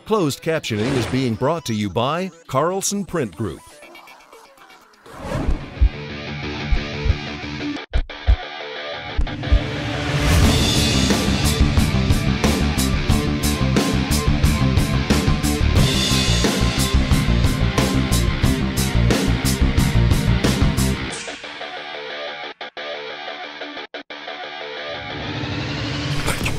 Closed captioning is being brought to you by Carlson Print Group.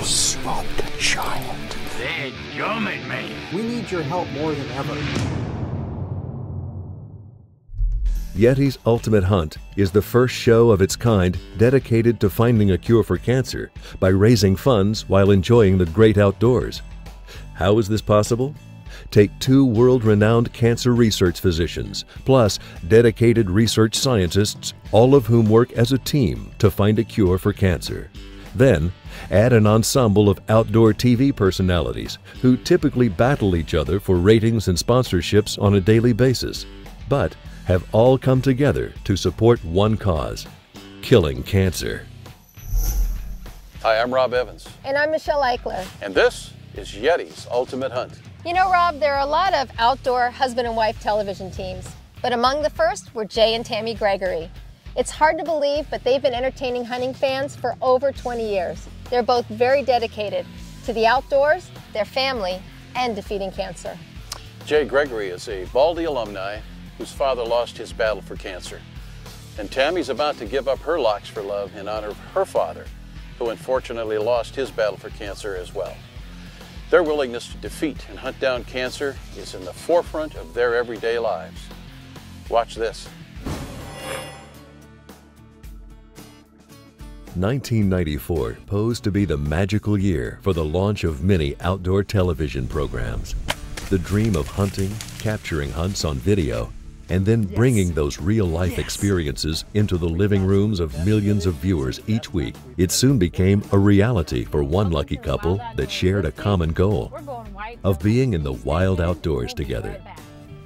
Smoked a giant. They're jumping me. We need your help more than ever. YETI's Ultimate Hunt is the first show of its kind dedicated to finding a cure for cancer by raising funds while enjoying the great outdoors. How is this possible? Take 2 world-renowned cancer research physicians, plus dedicated research scientists, all of whom work as a team to find a cure for cancer. Then, add an ensemble of outdoor TV personalities who typically battle each other for ratings and sponsorships on a daily basis, but have all come together to support one cause: killing cancer. Hi, I'm Rob Evans. And I'm Michelle Eichler. And this is YETI's Ultimate Hunt. You know, Rob, there are a lot of outdoor husband and wife television teams, but among the first were Jay and Tammi Gregory. It's hard to believe, but they've been entertaining hunting fans for over 20 years. They're both very dedicated to the outdoors, their family, and defeating cancer. Jay Gregory is a Baldy alumni whose father lost his battle for cancer. And Tammy's about to give up her locks for love in honor of her father, who unfortunately lost his battle for cancer as well. Their willingness to defeat and hunt down cancer is in the forefront of their everyday lives. Watch this. 1994 posed to be the magical year for the launch of many outdoor television programs. The dream of hunting, capturing hunts on video, and then bringing those real-life experiences into the living rooms of millions of viewers each week. It soon became a reality for one lucky couple that shared a common goal of being in the wild outdoors together.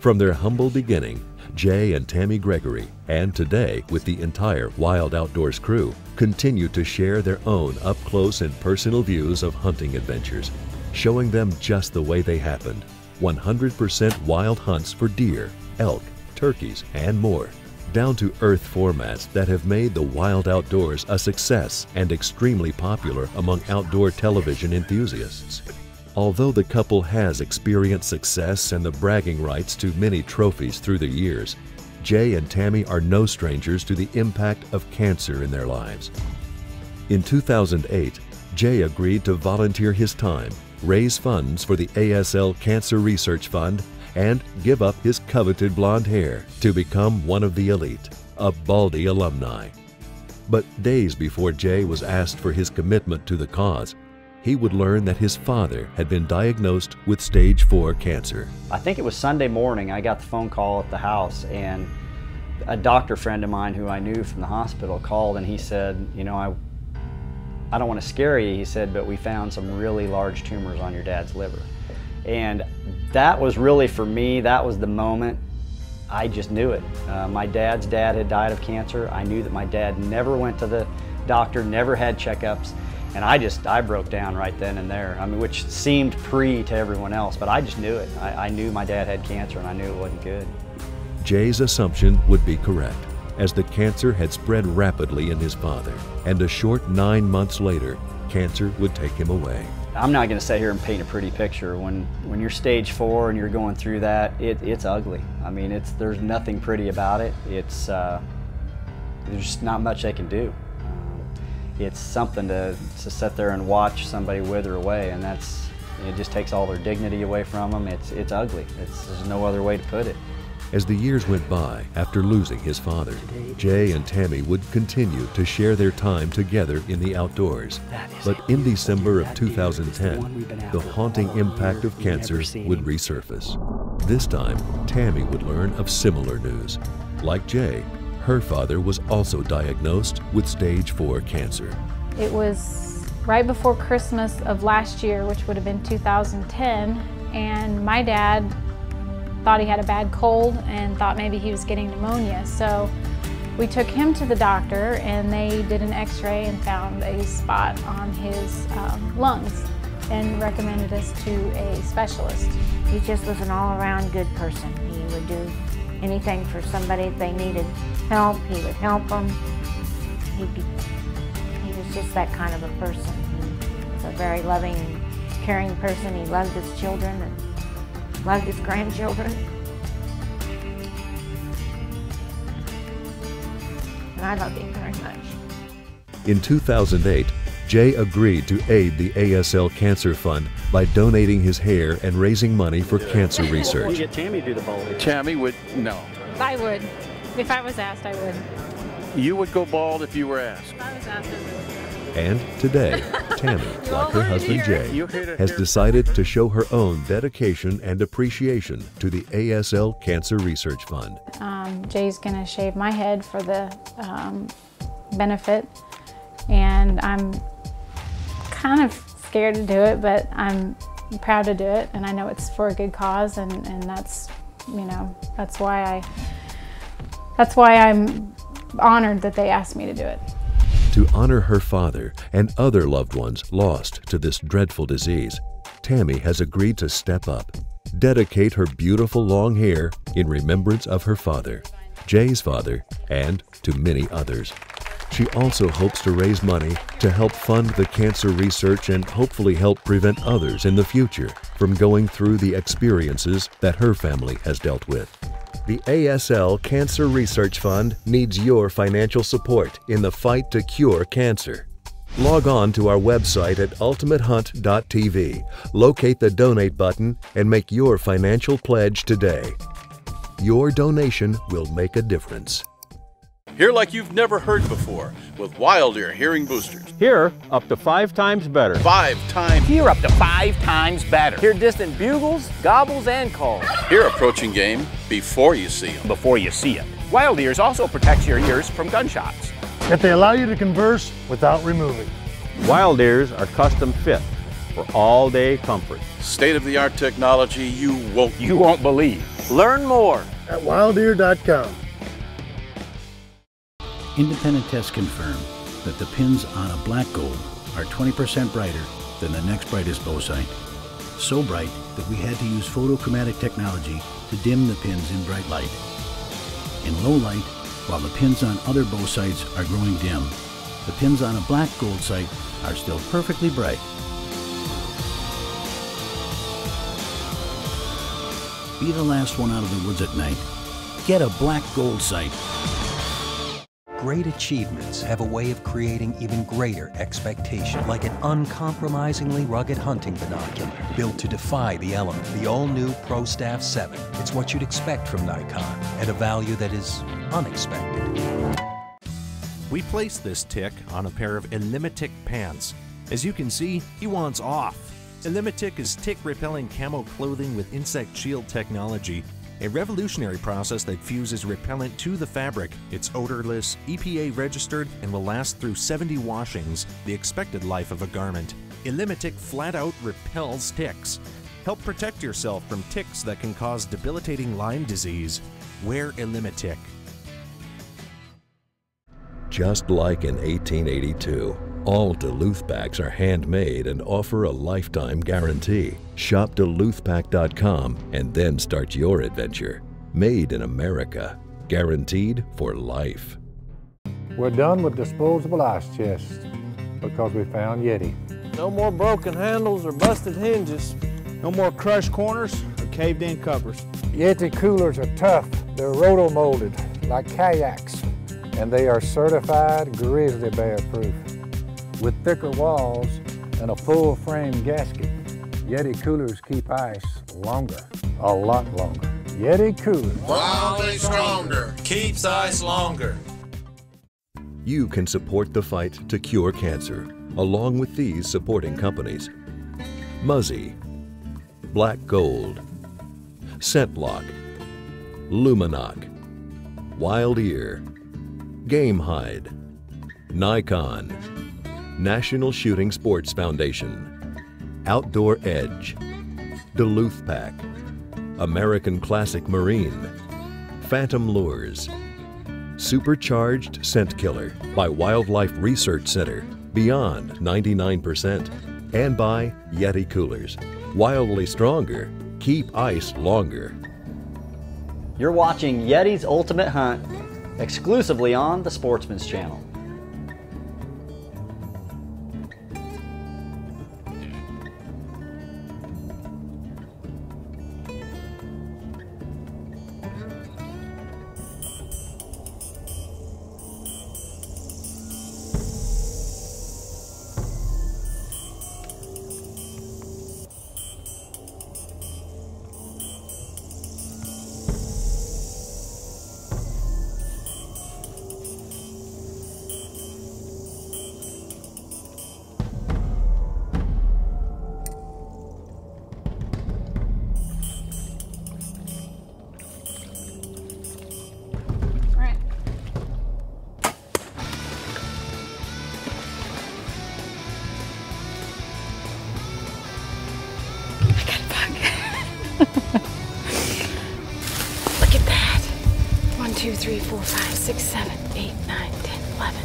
From their humble beginning, Jay and Tammi Gregory, and today with the entire Wild Outdoors crew, continue to share their own up-close and personal views of hunting adventures, showing them just the way they happened. 100% wild hunts for deer, elk, turkeys, and more, down-to-earth formats that have made the Wild Outdoors a success and extremely popular among outdoor television enthusiasts. Although the couple has experienced success and the bragging rights to many trophies through the years, Jay and Tammi are no strangers to the impact of cancer in their lives. In 2008, Jay agreed to volunteer his time, raise funds for the ASL Cancer Research Fund, and give up his coveted blonde hair to become one of the elite, a Baldy alumni. But days before Jay was asked for his commitment to the cause, he would learn that his father had been diagnosed with stage 4 cancer. I think it was Sunday morning I got the phone call at the house, and a doctor friend of mine who I knew from the hospital called, and he said, you know, I don't want to scare you, he said, but we found some really large tumors on your dad's liver. And that was really, for me, that was the moment I just knew it. My dad's dad had died of cancer. I knew that my dad never went to the doctor, never had checkups. And I broke down right then and there. I mean, which seemed to everyone else, but I just knew it. I knew my dad had cancer, and I knew it wasn't good. Jay's assumption would be correct, as the cancer had spread rapidly in his father, and a short 9 months later, cancer would take him away. I'm not going to sit here and paint a pretty picture. When you're stage 4 and you're going through that, it's ugly. I mean, there's nothing pretty about it. There's just not much they can do. It's something to sit there and watch somebody wither away, and it just takes all their dignity away from them. It's ugly. There's no other way to put it. As the years went by after losing his father, Jay and Tammi would continue to share their time together in the outdoors. But in December of 2010, the haunting impact of cancer would resurface. This time, Tammi would learn of similar news. Like Jay, her father was also diagnosed with stage 4 cancer. It was right before Christmas of last year, which would have been 2010, and my dad thought he had a bad cold and thought maybe he was getting pneumonia. So we took him to the doctor, and they did an x-ray and found a spot on his lungs. and recommended us to a specialist. He just was an all-around good person. He would do anything for somebody if they needed help. He would help them. He was just that kind of a person. He was a very loving, caring person. He loved his children and loved his grandchildren. And I loved him very much. In 2008, Jay agreed to aid the ASL Cancer Fund by donating his hair and raising money for cancer research. You get Tammy to do the bald. Tammy would, no. I would. If I was asked, I would. You would go bald if you were asked. If I was asked, I would. And today, Tammy, like her husband Jay, has decided to show her own dedication and appreciation to the ASL Cancer Research Fund. Jay's going to shave my head for the benefit, and I'm kind of scared to do it, but I'm proud to do it, and I know it's for a good cause, and that's, you know, that's why I'm honored that they asked me to do it. To honor her father and other loved ones lost to this dreadful disease, Tammy has agreed to step up, dedicate her beautiful long hair in remembrance of her father, Jay's father, and to many others. She also hopes to raise money to help fund the cancer research and hopefully help prevent others in the future from going through the experiences that her family has dealt with. The ASL Cancer Research Fund needs your financial support in the fight to cure cancer. Log on to our website at ultimatehunt.tv, locate the donate button, and make your financial pledge today. Your donation will make a difference. Hear like you've never heard before with Wild Ear Hearing Boosters. Hear up to 5 times better. 5 times. Hear up to 5 times better. Hear distant bugles, gobbles, and calls. Hear approaching game before you see them. Before you see it. Wild Ears also protects your ears from gunshots. Yet they allow you to converse without removing. Wild Ears are custom fit for all-day comfort. State-of-the-art technology you won't believe. Learn more At wildear.com. Independent tests confirm that the pins on a black gold are 20% brighter than the next brightest bow sight. So bright that we had to use photochromatic technology to dim the pins in bright light. In low light, while the pins on other bow sights are growing dim, the pins on a black gold sight are still perfectly bright. Be the last one out of the woods at night. Get a black gold sight. Great achievements have a way of creating even greater expectation, like an uncompromisingly rugged hunting binocular built to defy the element. The all-new ProStaff 7. It's what you'd expect from Nikon at a value that is unexpected. We placed this tick on a pair of Illimitic pants. As you can see, he wants off. Illimitic is tick-repelling camo clothing with insect shield technology, a revolutionary process that fuses repellent to the fabric. It's odorless, EPA registered, and will last through 70 washings, the expected life of a garment. Illimitic flat out repels ticks. Help protect yourself from ticks that can cause debilitating Lyme disease. Wear Illimitic. Just like in 1882, all Duluth bags are handmade and offer a lifetime guarantee. Shop duluthpack.com and then start your adventure. Made in America, guaranteed for life. We're done with disposable ice chests because we found YETI. No more broken handles or busted hinges. No more crushed corners or caved in covers. YETI coolers are tough. They're roto-molded like kayaks, and they are certified grizzly bear proof. With thicker walls and a full frame gasket, YETI coolers keep ice longer, a lot longer. YETI coolers. Wildly stronger, keeps ice longer. You can support the fight to cure cancer, along with these supporting companies: Muzzy, Black Gold, ScentLock, Luminoc, Wild Ear, Game Hide, Nikon, National Shooting Sports Foundation, Outdoor Edge, Duluth Pack, American Classic Marine, Phantom Lures, Supercharged Scent Killer by Wildlife Research Center, Beyond 99%, And by YETI coolers. Wildly stronger, keep ice longer. You're watching YETI's Ultimate Hunt exclusively on the Sportsman's Channel. Look at that. 1, 2, 3, 4, 5, 6, 7, 8, 9, 10, 11.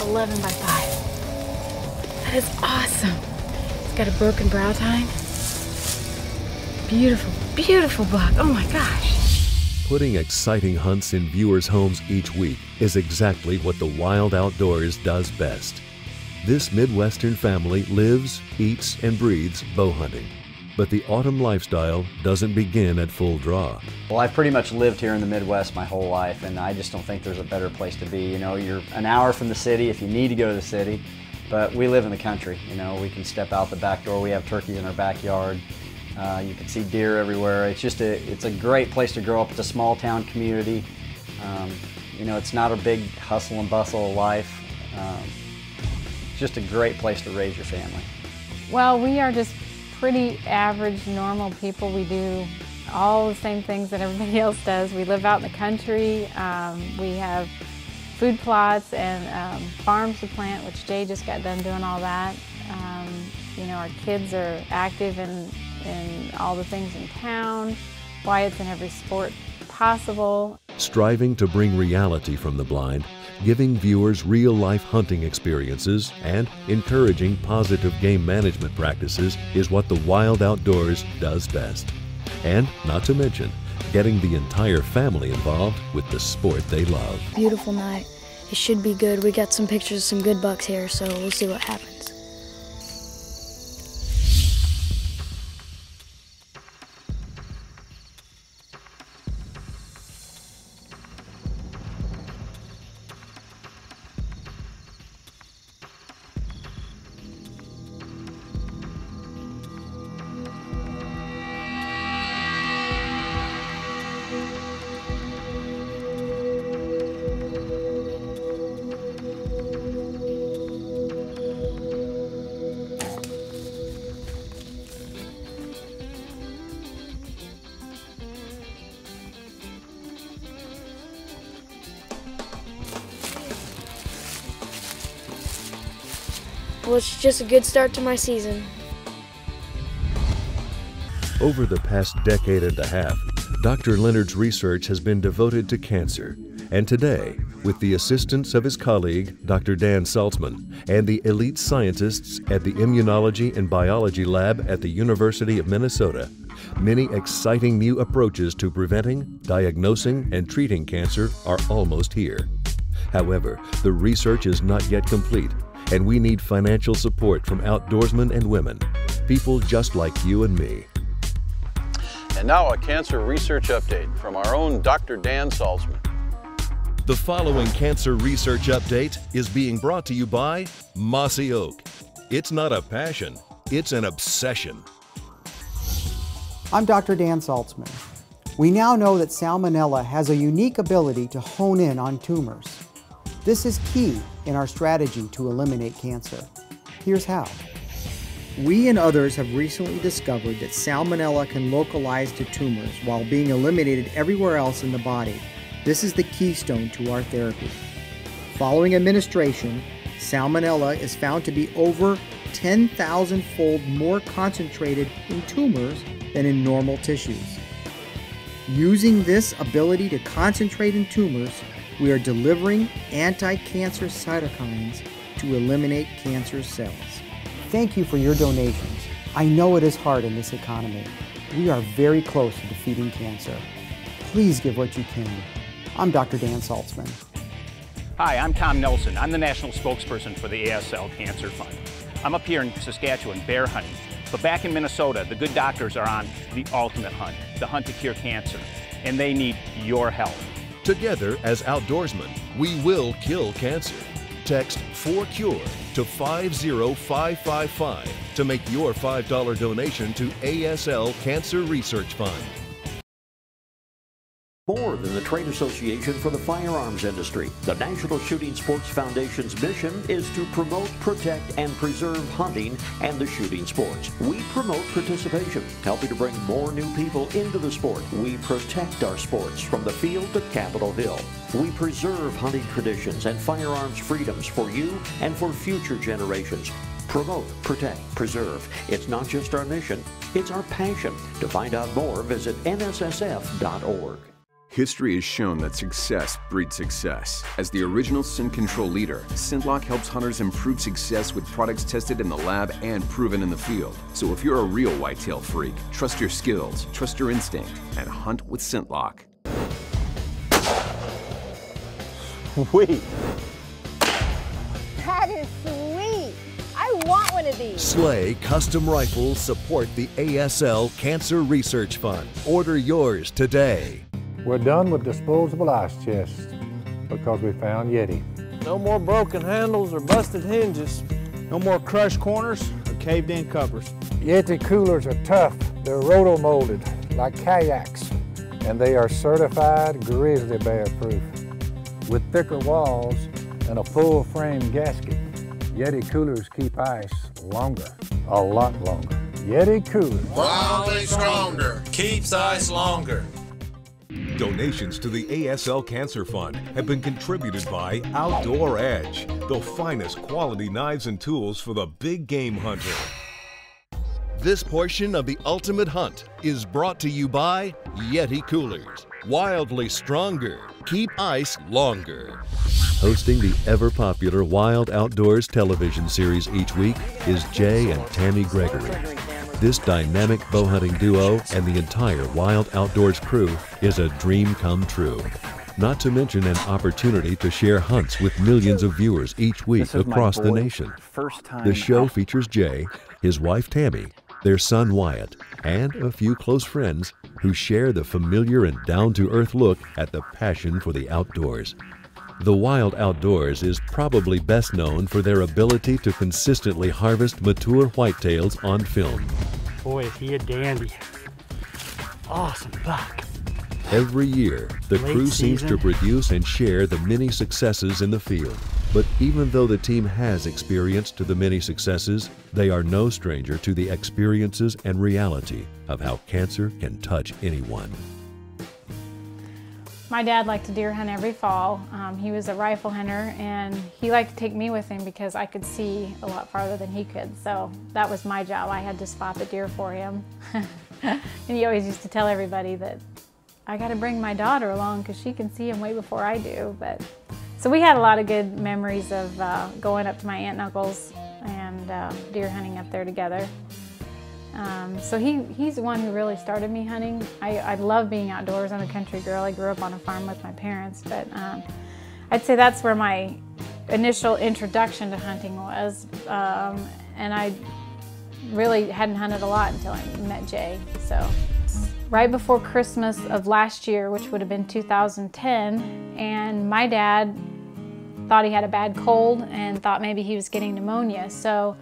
11 by 5. That is awesome. It's got a broken brow tine. Beautiful, beautiful buck. Oh my gosh. Putting exciting hunts in viewers' homes each week is exactly what the wild outdoors does best. This Midwestern family lives, eats, and breathes bow hunting. But the autumn lifestyle doesn't begin at full draw. Well, I've pretty much lived here in the Midwest my whole life, and I just don't think there's a better place to be. You know, you're an hour from the city if you need to go to the city, but we live in the country. You know, we can step out the back door. We have turkeys in our backyard. You can see deer everywhere. It's a great place to grow up. It's a small town community. You know, it's not a big hustle and bustle of life. It's just a great place to raise your family. Well, we are just pretty average, normal people. We do all the same things that everybody else does. We live out in the country. We have food plots and farms to plant, which Jay just got done doing all that. You know, our kids are active in all the things in town. Wyatt's in every sport possible. Striving to bring reality from the blind, giving viewers real-life hunting experiences, and encouraging positive game management practices is what the wild outdoors does best. And, not to mention, getting the entire family involved with the sport they love. Beautiful night. It should be good. We got some pictures of some good bucks here, so we'll see what happens. Well, it's just a good start to my season. Over the past decade and a half, Dr. Leonard's research has been devoted to cancer. And today, with the assistance of his colleague, Dr. Dan Saltzman, and the elite scientists at the Immunology and Biology Lab at the University of Minnesota, many exciting new approaches to preventing, diagnosing, and treating cancer are almost here. However, the research is not yet complete, and we need financial support from outdoorsmen and women, people just like you and me. And now a cancer research update from our own Dr. Dan Saltzman. The following cancer research update is being brought to you by Mossy Oak. It's not a passion, it's an obsession. I'm Dr. Dan Saltzman. We now know that Salmonella has a unique ability to hone in on tumors. This is key in our strategy to eliminate cancer. Here's how. We and others have recently discovered that Salmonella can localize to tumors while being eliminated everywhere else in the body. This is the keystone to our therapy. Following administration, Salmonella is found to be over 10,000-fold more concentrated in tumors than in normal tissues. Using this ability to concentrate in tumors, we are delivering anti-cancer cytokines to eliminate cancer cells. thank you for your donations. I know it is hard in this economy. We are very close to defeating cancer. Please give what you can. I'm Dr. Dan Saltzman. Hi, I'm Tom Nelson. I'm the national spokesperson for the ASL Cancer Fund. I'm up here in Saskatchewan bear hunting, but back in Minnesota, the good doctors are on the ultimate hunt, the hunt to cure cancer, and they need your help. Together as outdoorsmen, we will kill cancer. Text 4CURE to 50555 to make your $5 donation to ASL Cancer Research Fund. More than the trade association for the firearms industry, the National Shooting Sports Foundation's mission is to promote, protect, and preserve hunting and the shooting sports. We promote participation, helping to bring more new people into the sport. We protect our sports from the field to Capitol Hill. We preserve hunting traditions and firearms freedoms for you and for future generations. Promote, protect, preserve. It's not just our mission, it's our passion. To find out more, visit nssf.org. History has shown that success breeds success. As the original scent control leader, ScentLock helps hunters improve success with products tested in the lab and proven in the field. So if you're a real whitetail freak, trust your skills, trust your instinct, and hunt with ScentLock. Sweet. That is sweet. I want one of these. Slay Custom Rifles support the ASL Cancer Research Fund. Order yours today. We're done with disposable ice chests because we found YETI. No more broken handles or busted hinges. No more crushed corners or caved-in covers. YETI coolers are tough. They're roto-molded like kayaks, and they are certified grizzly bear proof. With thicker walls and a full frame gasket, YETI coolers keep ice longer, a lot longer. YETI coolers. Wildly stronger. Keeps ice longer. Donations to the ASL Cancer Fund have been contributed by Outdoor Edge, the finest quality knives and tools for the big game hunter. This portion of the Ultimate Hunt is brought to you by YETI Coolers. Wildly stronger, keep ice longer. Hosting the ever-popular Wild Outdoors television series each week is Jay and Tammi Gregory. This dynamic bow hunting duo and the entire Wild Outdoors crew is a dream come true. Not to mention an opportunity to share hunts with millions of viewers each week across the nation. The show features Jay, his wife Tammi, their son Wyatt, and a few close friends who share the familiar and down-to-earth look at the passion for the outdoors. The Wild Outdoors is probably best known for their ability to consistently harvest mature whitetails on film. Boy, is he a dandy. Awesome buck. Every year, the crew seems to produce and share the many successes in the field. But even though the team has experienced the many successes, they are no stranger to the experiences and reality of how cancer can touch anyone. My dad liked to deer hunt every fall. He was a rifle hunter, and he liked to take me with him because I could see a lot farther than he could. So that was my job. I had to spot the deer for him. And he always used to tell everybody that I got to bring my daughter along because she can see him way before I do. So we had a lot of good memories of going up to my aunt and uncle's and deer hunting up there together. So he's the one who really started me hunting. I love being outdoors. I'm a country girl. I grew up on a farm with my parents, but I'd say that's where my initial introduction to hunting was. And I really hadn't hunted a lot until I met Jay. So right before Christmas of last year, which would have been 2010, and my dad thought he had a bad cold and thought maybe he was getting pneumonia. So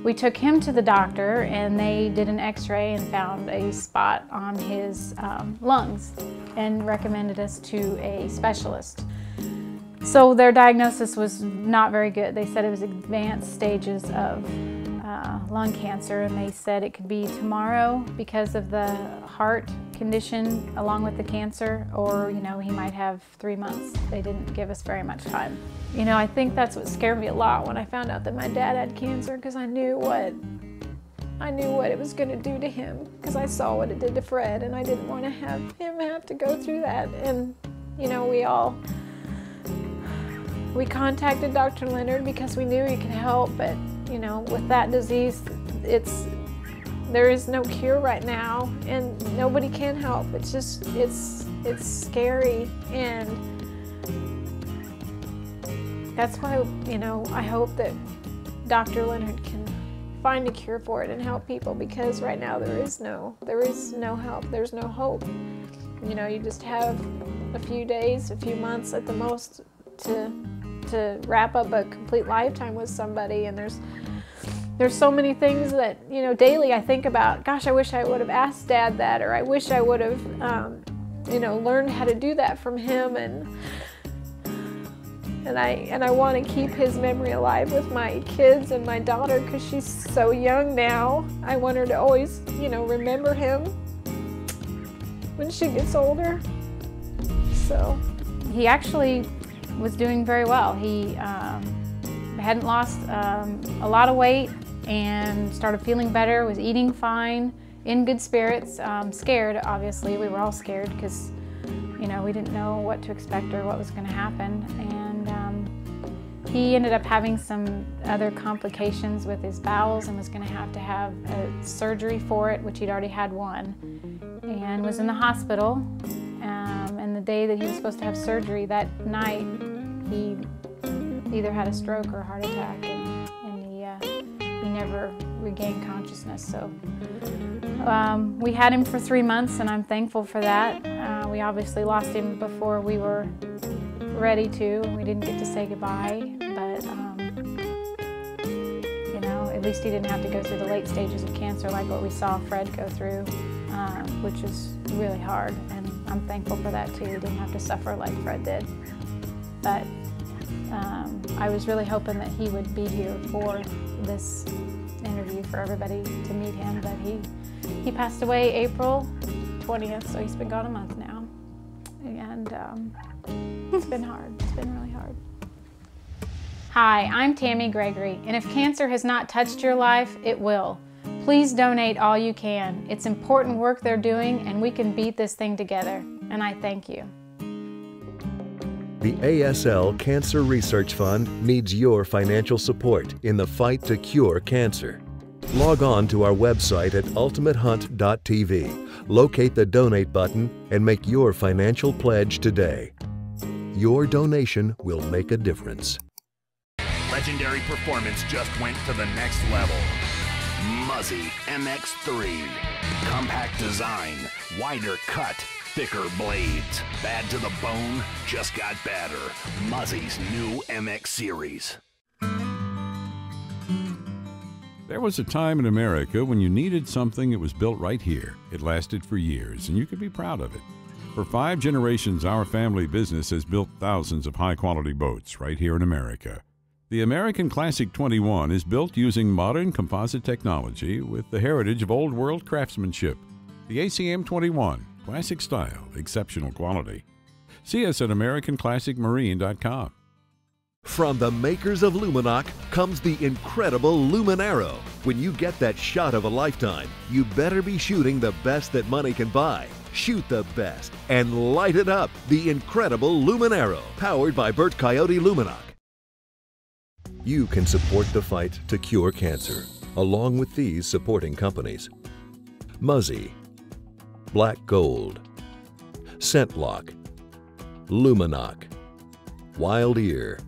we took him to the doctor, and they did an x-ray and found a spot on his lungs and recommended us to a specialist. So their diagnosis was not very good. They said it was advanced stages of lung cancer, and they said it could be tomorrow because of the heart condition along with the cancer, or he might have 3 months. They didn't give us very much time. I think that's what scared me a lot when I found out that my dad had cancer, because I knew what it was going to do to him, because I saw what it did to Fred, and I didn't want to have him have to go through that. And we contacted Dr. Leonard because we knew he could help, but you know, with that disease, there is no cure right now, and nobody can help. It's just, it's scary, and that's why, you know, I hope that Dr. Leonard can find a cure for it and help people, because right now there is no help, there's no hope. You know, you just have a few days, a few months at the most to wrap up a complete lifetime with somebody, and there's so many things that, you know, daily I think about, gosh, I wish I would have asked Dad that, or I wish I would have, you know, learned how to do that from him, and I want to keep his memory alive with my kids and my daughter, because she's so young now. I want her to always, you know, remember him when she gets older. So he actually was doing very well. He hadn't lost a lot of weight and started feeling better, was eating fine, in good spirits, scared, obviously. We were all scared because, you know, we didn't know what to expect or what was going to happen. And he ended up having some other complications with his bowels and was going to have a surgery for it, which he'd already had one, and was in the hospital. And the day that he was supposed to have surgery, that night, he either had a stroke or a heart attack, and he never regained consciousness. So we had him for 3 months, and I'm thankful for that. We obviously lost him before we were ready to. We didn't get to say goodbye, but you know, at least he didn't have to go through the late stages of cancer like what we saw Fred go through, which is really hard, and I'm thankful for that too. He didn't have to suffer like Fred did. But I was really hoping that he would be here for this interview for everybody to meet him, but he passed away April 20th, so he's been gone a month now. And it's been hard. It's been really hard. Hi, I'm Tammi Gregory, and if cancer has not touched your life, it will. Please donate all you can. It's important work they're doing, and we can beat this thing together. And I thank you. The ASL Cancer Research Fund needs your financial support in the fight to cure cancer. Log on to our website at ultimatehunt.tv, locate the donate button, and make your financial pledge today. Your donation will make a difference. Legendary performance just went to the next level. Muzzy MX3. Compact design, wider cut, thicker blades. Bad to the bone, just got badder. Muzzy's new MX series. There was a time in America when you needed something that was built right here. It lasted for years, and you could be proud of it. For 5 generations, our family business has built thousands of high-quality boats right here in America. The American Classic 21 is built using modern composite technology with the heritage of old-world craftsmanship. The ACM 21, classic style, exceptional quality. See us at AmericanClassicMarine.com. From the makers of Luminoc comes the incredible Luminarrow. When you get that shot of a lifetime, you better be shooting the best that money can buy. Shoot the best and light it up. The incredible Luminarrow, powered by Bert Coyote Luminoc. You can support the fight to cure cancer, along with these supporting companies: Muzzy, Black Gold, ScentLock, Luminoc, Wild Ear,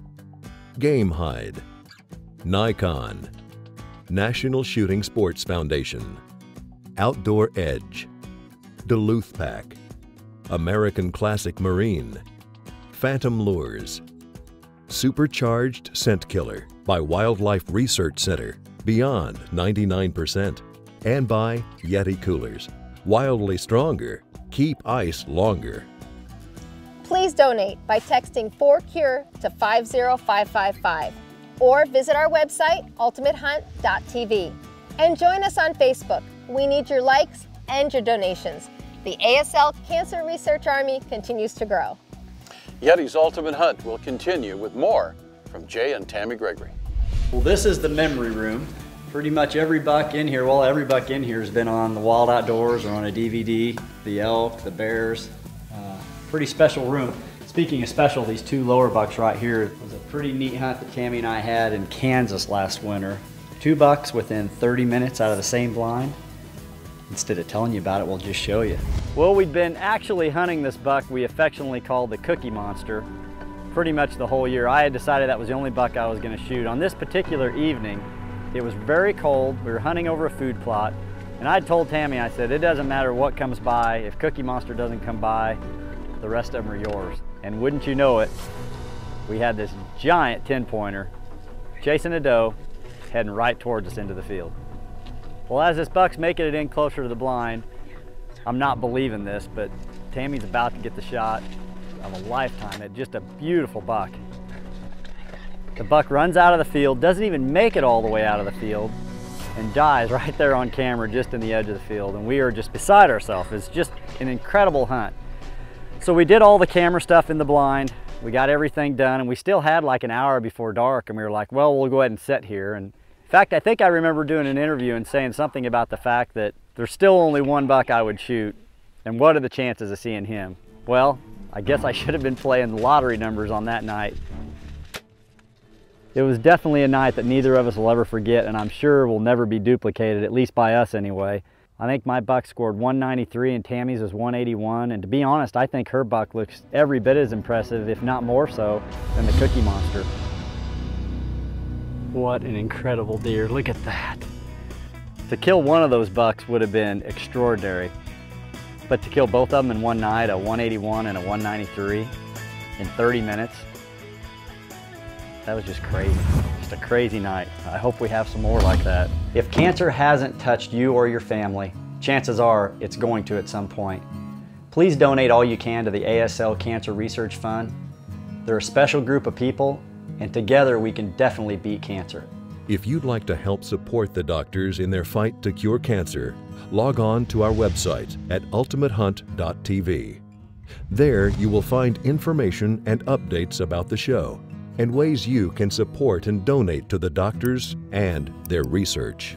Game Hide, Nikon, National Shooting Sports Foundation, Outdoor Edge, Duluth Pack, American Classic Marine, Phantom Lures, Supercharged Scent Killer by Wildlife Research Center, beyond 99%, and by YETI Coolers, wildly stronger, keep ice longer. Please donate by texting 4CURE to 50555 or visit our website, ultimatehunt.tv. And join us on Facebook. We need your likes and your donations. The ASL Cancer Research Army continues to grow. YETI's Ultimate Hunt will continue with more from Jay and Tammi Gregory. Well, this is the memory room. Pretty much every buck in here, well, every buck in here has been on the Wild Outdoors or on a DVD, the elk, the bears. Pretty special room. Speaking of special, these 2 lower bucks right here was a pretty neat hunt that Tammi and I had in Kansas last winter. 2 bucks within 30 minutes out of the same blind. Instead of telling you about it, we'll just show you. Well, we've been actually hunting this buck we affectionately call the Cookie Monster pretty much the whole year. I had decided that was the only buck I was going to shoot. On this particular evening, it was very cold. We were hunting over a food plot, and I told Tammy, I said, it doesn't matter what comes by. If Cookie Monster doesn't come by, the rest of them are yours. And wouldn't you know it, we had this giant 10-pointer chasing a doe, heading right towards us into the field. Well, as this buck's making it in closer to the blind, I'm not believing this, but Tammy's about to get the shot of a lifetime. It's just a beautiful buck. The buck runs out of the field, doesn't even make it all the way out of the field, and dies right there on camera just in the edge of the field. And we are just beside ourselves. It's just an incredible hunt. So we did all the camera stuff in the blind. We got everything done, and we still had like an hour before dark, and we were like, well, we'll go ahead and sit here. And in fact, I think I remember doing an interview and saying something about the fact that there's still only one buck I would shoot, and what are the chances of seeing him? Well, I guess I should have been playing the lottery numbers on that night. It was definitely a night that neither of us will ever forget, and I'm sure will never be duplicated, at least by us anyway. I think my buck scored 193 and Tammy's was 181, and to be honest, I think her buck looks every bit as impressive, if not more so, than the Cookie Monster. What an incredible deer, look at that. To kill one of those bucks would have been extraordinary, but to kill both of them in one night, a 181 and a 193 in 30 minutes, that was just crazy. Just a crazy night. I hope we have some more like that. If cancer hasn't touched you or your family, chances are it's going to at some point. Please donate all you can to the ASL Cancer Research Fund. They're a special group of people, and together we can definitely beat cancer. If you'd like to help support the doctors in their fight to cure cancer, log on to our website at ultimatehunt.tv. There you will find information and updates about the show and ways you can support and donate to the doctors and their research.